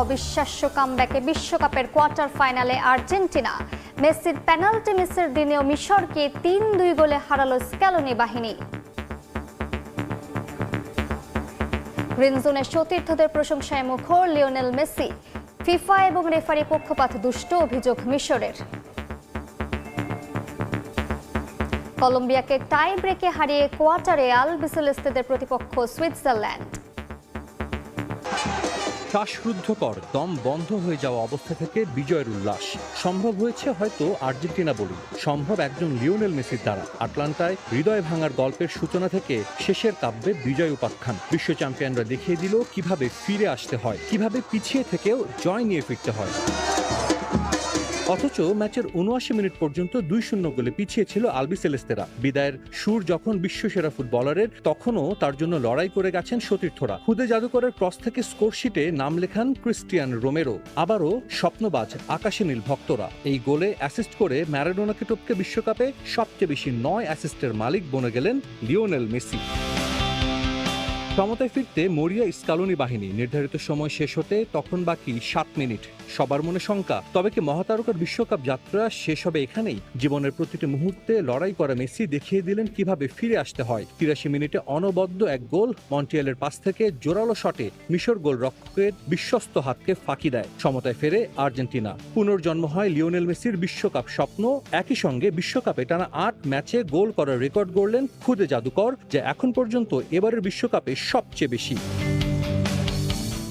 অবিশ্বাস্য কামব্যাকে বিশ্বকাপের কোয়ার্টার ফাইনালে আর্জেন্টিনা। মেসির পেনাল্টি মিসের দিনেও মিশরকে ৩-২ গোলে হারালো স্ক্যালোনি বাহিনী। গ্রিন জোনে সতীর্থদের প্রশংসায় মুখর লিওনেল মেসি। ফিফা এবং রেফারি পক্ষপাত দুষ্ট অভিযোগ মিশরের। কলম্বিয়াকে টাই ব্রেকে হারিয়ে কোয়ার্টারে আলবিসেলেস্তেদের প্রতিপক্ষ সুইজারল্যান্ড। শ্বাসরুদ্ধকর দম বন্ধ হয়ে যাওয়া অবস্থা থেকে বিজয়ের উল্লাস সম্ভব হয়েছে হয়তো আর্জেন্টিনা বলেই, সম্ভব একজন লিওনেল মেসির দ্বারা। আটলান্টায় হৃদয় ভাঙার গল্পের সূচনা থেকে শেষের কাব্যে বিজয় উপাখ্যান। বিশ্ব চ্যাম্পিয়নরা দেখিয়ে দিল কিভাবে ফিরে আসতে হয়, কিভাবে পিছিয়ে থেকেও জয় নিয়ে ফিরতে হয়। অথচ ম্যাচের ৭৯ মিনিট পর্যন্ত ২-০ গোলে পিছিয়ে ছিল আলবিসেলেস্তেরা। বিদায়ের সুর যখন বিশ্বসেরা ফুটবলারের, তখনও তার জন্য লড়াই করে গেছেন সতীর্থরা। খুদে জাদুকরের ক্রস থেকে স্কোরশিটে নাম লেখান ক্রিস্টিয়ান রোমেরো। আবারও স্বপ্নবাজ আকাশে নীল ভক্তরা। এই গোলে অ্যাসিস্ট করে ম্যারাডোনাকে টপকে বিশ্বকাপে সবচেয়ে বেশি ৯ অ্যাসিস্টের মালিক বনে গেলেন লিওনেল মেসি। সমতায় ফিরতে মরিয়া স্কালোনি বাহিনী। নির্ধারিত সময় শেষ হতে তখন বাকি ৭ মিনিট। সবার মনে শঙ্কা, তবে কি মহাতারকার বিশ্বকাপ যাত্রা শেষ হবে এখানেই? জীবনের প্রতিটি মুহূর্তে লড়াই করা মেসি দেখিয়ে দিলেন কিভাবে ফিরে আসতে হয়। ৮৩ মিনিটে অনবদ্য এক গোল, মন্টিয়েলের পাস থেকে জোরালো শটে মিশর গোলরক্ষকের বিশ্বস্ত হাতকে ফাঁকি দেয়। সমতায় ফেরে আর্জেন্টিনা। পুনর্জন্ম হয় লিওনেল মেসির বিশ্বকাপ স্বপ্ন। একই সঙ্গে বিশ্বকাপে টানা ৮ ম্যাচে গোল করার রেকর্ড গড়লেন খুদে জাদুকর, যা এখন পর্যন্ত এবারের বিশ্বকাপে সবচেয়ে বেশি।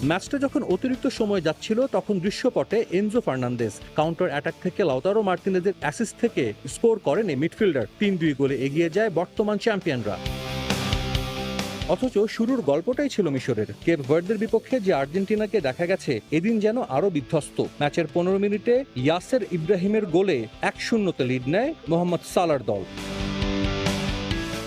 ম্যাচটা যখন অতিরিক্ত সময় যাচ্ছিল তখন দৃশ্যপটে এনজো ফার্নান্দেজ কাউন্টার অ্যাটাক থেকে লাউতারো মার্টিনেজের অ্যাসিস্ট থেকে স্কোর করেন এই মিডফিল্ডার। ৩-২ গোলে এগিয়ে যায় বর্তমান চ্যাম্পিয়নরা। অথচ শুরুর গল্পটাই ছিল মিশরের। কেপ ভার্দের বিপক্ষে যে আর্জেন্টিনাকে দেখা গেছে এদিন যেন আরো বিধ্বস্ত। ম্যাচের ১৫ মিনিটে ইয়াসের ইব্রাহিমের গোলে ১-০ লিড নেয় মোহাম্মদ সালার দল।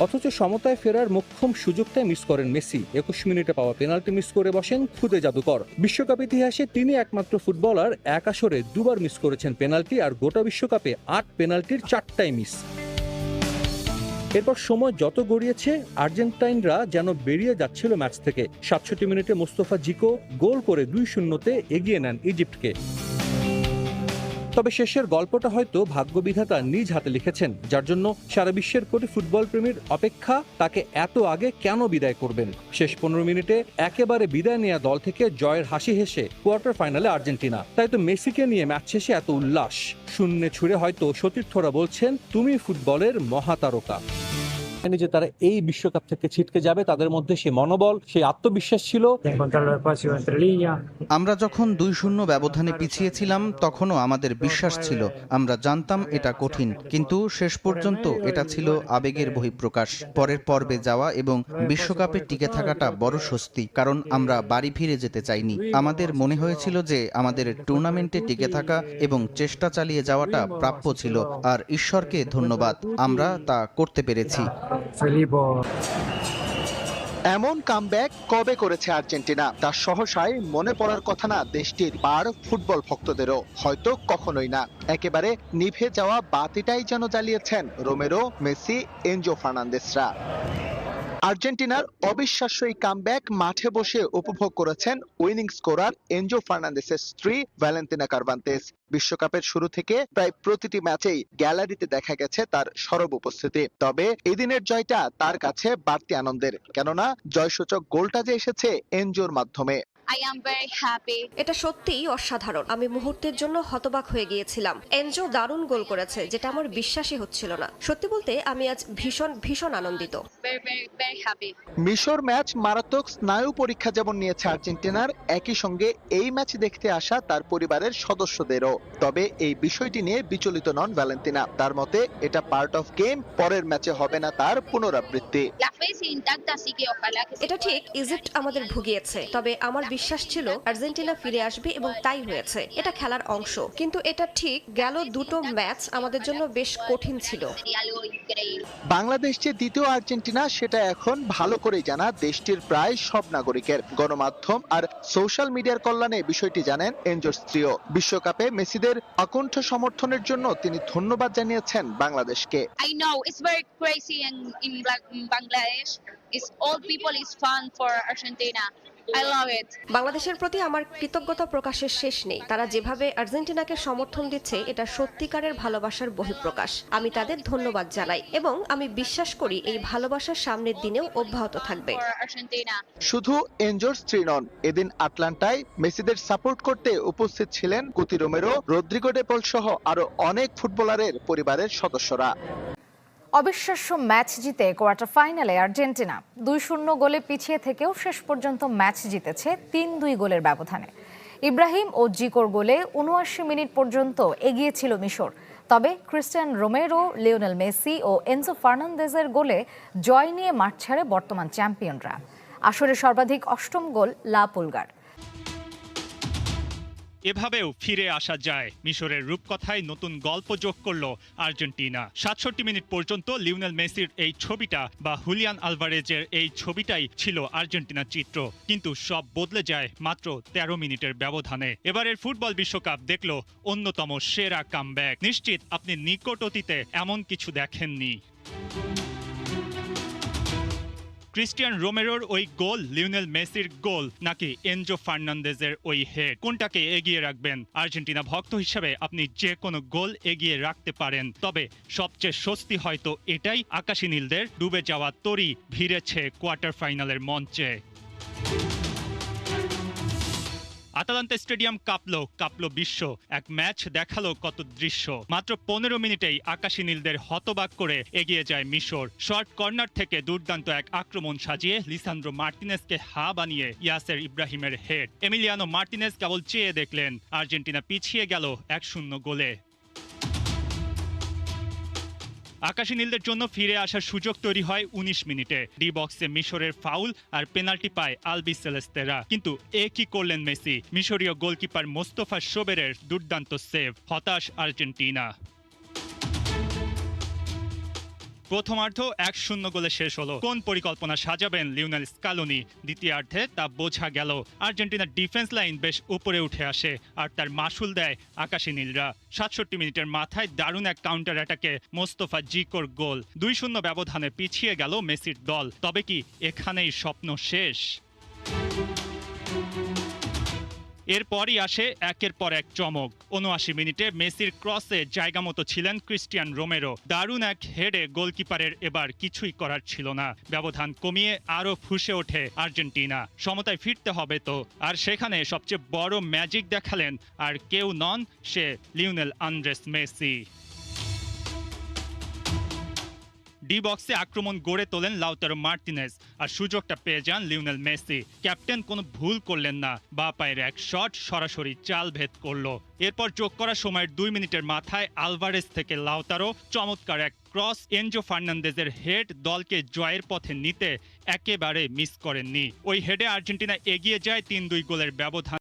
অথচ সমতায় ফেরার মোক্ষম সুযোগটাই মিস করেন মেসি। ২১ মিনিটে পাওয়া পেনাল্টি মিস করে বসেন খুদে জাদুকর। বিশ্বকাপ ইতিহাসে তিনি একমাত্র ফুটবলার এক আসরে দুবার মিস করেছেন পেনাল্টি, আর গোটা বিশ্বকাপে ৮ পেনাল্টির ৪টাই মিস। এরপর সময় যত গড়িয়েছে আর্জেন্টাইনরা যেন বেরিয়ে যাচ্ছিল ম্যাচ থেকে। ৬৭ মিনিটে মোস্তফা জিকো গোল করে ২-০ এগিয়ে নেন ইজিপ্টকে। তবে শেষের গল্পটা হয়তো ভাগ্যবিধাতা নিজ হাতে লিখেছেন, যার জন্য সারা বিশ্বের কোটি ফুটবল প্রেমীর অপেক্ষা তাকে এত আগে কেন বিদায় করবেন। শেষ ১৫ মিনিটে একেবারে বিদায় নেওয়া দল থেকে জয়ের হাসি হেসে কোয়ার্টার ফাইনালে আর্জেন্টিনা। তাই তো মেসিকে নিয়ে ম্যাচ শেষে এত উল্লাস। শূন্যে ছুড়ে হয়তো সতীর্থরা বলছেন, তুমি ফুটবলের মহাতারকা। যে তারা এই বিশ্বকাপ থেকে ছিটকে যাবে, তাদের মধ্যে সেই মনোবল, সেই আত্মবিশ্বাস ছিল। আমরা যখন ২-০ ব্যবধানে পিছিয়েছিলাম তখনও আমাদের বিশ্বাস ছিল, আমরা জানতাম এটা কঠিন, কিন্তু শেষ পর্যন্ত এটা ছিল আবেগের বহিঃপ্রকাশ। পরের পর্বে যাওয়া এবং বিশ্বকাপে টিকে থাকাটা বড় স্বস্তি, কারণ আমরা বাড়ি ফিরে যেতে চাইনি। আমাদের মনে হয়েছিল যে আমাদের টুর্নামেন্টে টিকে থাকা এবং চেষ্টা চালিয়ে যাওয়াটা প্রাপ্য ছিল, আর ঈশ্বরকে ধন্যবাদ, আমরা তা করতে পেরেছি। এমন কামব্যাক কবে করেছে আর্জেন্টিনা? তার সহসায় মনে পড়ার কথা না দেশটির বার ফুটবল ভক্তদেরও, হয়তো কখনোই না। একেবারে নিভে যাওয়া বাতিটাই যেন জ্বালিয়েছেন রোমেরো, মেসি, এনজো ফার্নান্দেসরা। আর্জেন্টিনার অবিশ্বাস্য এই কামব্যাক মাঠে বসে উপভোগ করেছেন উইনিং স্কোরার এনজো ফার্নান্দেসের স্ত্রী ভ্যালেন্তিনা কারভান্তেস। বিশ্বকাপের শুরু থেকে প্রায় প্রতিটি ম্যাচেই গ্যালারিতে দেখা গেছে তার সরব উপস্থিতি। তবে এদিনের জয়টা তার কাছে বাড়তি আনন্দের, কেননা জয়সূচক গোলটা যে এসেছে এনজোর মাধ্যমে। এটা সত্যিই অসাধারণ। আমি মুহূর্তের জন্য হতবাক হয়ে গিয়েছিলাম। এনজো দারুণ গোল করেছে, যেটা আমার বিশ্বাসই হচ্ছিল না। সত্যি বলতে আমি আজ ভীষণ ভীষণ আনন্দিত। মিশর ম্যাচ মারাত্মক স্নায়ু পরীক্ষা যেমন নিয়েছে আর্জেন্টিনার, একই সঙ্গে এই ম্যাচ দেখতে আসা তার পরিবারের সদস্যদেরও। তবে এই বিষয়টি নিয়ে বিচলিত নন ভ্যালেন্তিনা। তার মতে এটা পার্ট অফ গেম, পরের ম্যাচে হবে না তার পুনরাবৃত্তি। এটা ঠিক, ইজিপ্ট আমাদের ভুগিয়েছে, তবে আমার বিশ্বাস ছিল আর্জেন্টিনা ফিরে আসবে এবং তাই হয়েছে। এটা খেলার অংশ, কিন্তু এটা ঠিক গেল দুটো ম্যাচ আমাদের জন্য বেশ কঠিন ছিল। বাংলাদেশ যে দ্বিতীয় আর্জেন্টিনা সেটা এখন ভালো করেই জানা দেশটির প্রায় সব নাগরিকের। গণমাধ্যম আর সোশ্যাল মিডিয়ার কল্যাণে বিষয়টি জানেন এনজোর স্ত্রীও। বিশ্বকাপে মেসিদের আকণ্ঠ সমর্থনের জন্য তিনি ধন্যবাদ জানিয়েছেন বাংলাদেশকে। It's all people is fun for Argentina. I love it. বাংলাদেশের প্রতি আমার কৃতজ্ঞতা প্রকাশের শেষ নেই। তারা যেভাবে আর্জেন্টিনাকে সমর্থন দিচ্ছে এটা সত্যিকারের ভালোবাসার বহিঃপ্রকাশ। আমি তাদের ধন্যবাদ জানাই এবং আমি বিশ্বাস করি এই ভালোবাসা সামনের দিনেও অব্যাহত থাকবে। For Argentina. শুধু এনজোর স্ত্রী নন, এদিন আটলান্টায় মেসিদের সাপোর্ট করতে উপস্থিত ছিলেন কুতি রোমেরো, রদ্রিগো ডে পল সহ আরো অনেক ফুটবলারের পরিবারের সদস্যরা। অবিশ্বাস্য ম্যাচ জিতে কোয়ার্টার ফাইনালে আর্জেন্টিনা 2-0 গোলে পিছিয়ে থেকেও শেষ পর্যন্ত ম্যাচ জিতেছে 3-2 গোলের ব্যবধানে। ইব্রাহিম ও জিকোর গোলে 79 মিনিট পর্যন্ত এগিয়ে ছিল মিশর। তবে ক্রিস্টিয়ান রোমেরো, লিওনেল মেসি ও এনজো ফার্নান্দেজের গোলে জয় নিয়ে মাঠ ছাড়ে বর্তমান চ্যাম্পিয়নরা। আসরে সর্বাধিক 8ম গোল লা পুলগার। এভাবেও ফিরে আসা যায়, মিশরের রূপকথায় নতুন গল্প যোগ করল আর্জেন্টিনা। 67 মিনিট পর্যন্ত লিওনেল মেসির এই ছবিটা বা হুলিয়ান আলভারেজের এই ছবিটাই ছিল আর্জেন্টিনার চিত্র, কিন্তু সব বদলে যায় মাত্র 13 মিনিটের ব্যবধানে। এবারের ফুটবল বিশ্বকাপ দেখল অন্যতম সেরা কামব্যাক। নিশ্চিত আপনি নিকট অতীতে এমন কিছু দেখেননি। ক্রিস্টিয়ান রোমেরোর ওই গোল, লিওনেল মেসির গোল, নাকি এনজো ফার্নান্দেজের ওই হেড, কোনটাকে এগিয়ে রাখবেন? আর্জেন্টিনা ভক্ত হিসেবে আপনি যে কোনো গোল এগিয়ে রাখতে পারেন, তবে সবচেয়ে স্বস্তি হয়তো এটাই, আকাশী নীলদের ডুবে যাওয়া তরি ভিড়েছে কোয়ার্টার ফাইনালের মঞ্চে। আতালান্তা স্টেডিয়াম কাঁপলো বিশ্ব। এক ম্যাচ দেখালো কত দৃশ্য। মাত্র 15 মিনিটেই আকাশী নীলদের হতবাক করে এগিয়ে যায় মিশর। শর্ট কর্নার থেকে দুর্দান্ত এক আক্রমণ সাজিয়ে লিসান্দ্রো মার্টিনেজকে হা বানিয়ে ইয়াসের ইব্রাহিমের হেড। এমিলিয়ানো মার্টিনেজ কেবল চেয়ে দেখলেন, আর্জেন্টিনা পিছিয়ে গেল 1-0 গোলে। আকাশী নীলদের জন্য ফিরে আসার সুযোগ তৈরি হয় 19 মিনিটে। ডি বক্সে মিশরের ফাউল আর পেনাল্টি পায় আলবি সেলেস্তেরা, কিন্তু কি করলেন মেসি? মিশরীয় গোলকিপার মোস্তফা শোবেরের দুর্দান্ত সেভ। হতাশ আর্জেন্টিনা। প্রথমার্ধ 1-0 গোলে শেষ হলো। কোন পরিকল্পনা সাজাবেন লিওনেল স্কালোনি? দ্বিতীয়ার্ধে তা বোঝা গেল। আর্জেন্টিনার ডিফেন্স লাইন বেশ উপরে উঠে আসে আর তার মাসুল দেয় আকাশী নীলরা। 67 মিনিটের মাথায় দারুণ এক কাউন্টার অ্যাটাকে মোস্তফা জিকোর গোল। 2-0 ব্যবধানে পিছিয়ে গেল মেসির দল। তবে কি এখানেই স্বপ্ন শেষ? এরপরই আসে একের পর এক চমক। 79 মিনিটে মেসির ক্রসে জায়গা মতো ছিলেন ক্রিস্টিয়ান রোমেরো। দারুণ এক হেডে গোলকিপারের এবার কিছুই করার ছিল না। ব্যবধান কমিয়ে আরও ফুঁসে ওঠে আর্জেন্টিনা। সমতায় ফিরতে হবে তো। আর সেখানে সবচেয়ে বড় ম্যাজিক দেখালেন আর কেউ নন, সে লিওনেল আন্দ্রেস মেসি। ডি বক্সে আক্রমণ গড়ে তোলেন লাউতারো মার্টিনেজ আর সুযোগটা পেয়ে যান লিওনেল মেসি। ক্যাপ্টেন কোনো ভুল করলেন না, বাঁ পায়ের এক শট সরাসরি চাল ভেদ করলো। এরপর যোগ করা সময়ের 2 মিনিটের মাথায় আলভারেজ থেকে লাউতারো চমৎকার এক ক্রস। এনজো ফার্নান্দেজের হেড দলকে জয়ের পথে নিতে একেবারে মিস করেননি। ওই হেডে আর্জেন্টিনা এগিয়ে যায় 3-2 গোলের ব্যবধান।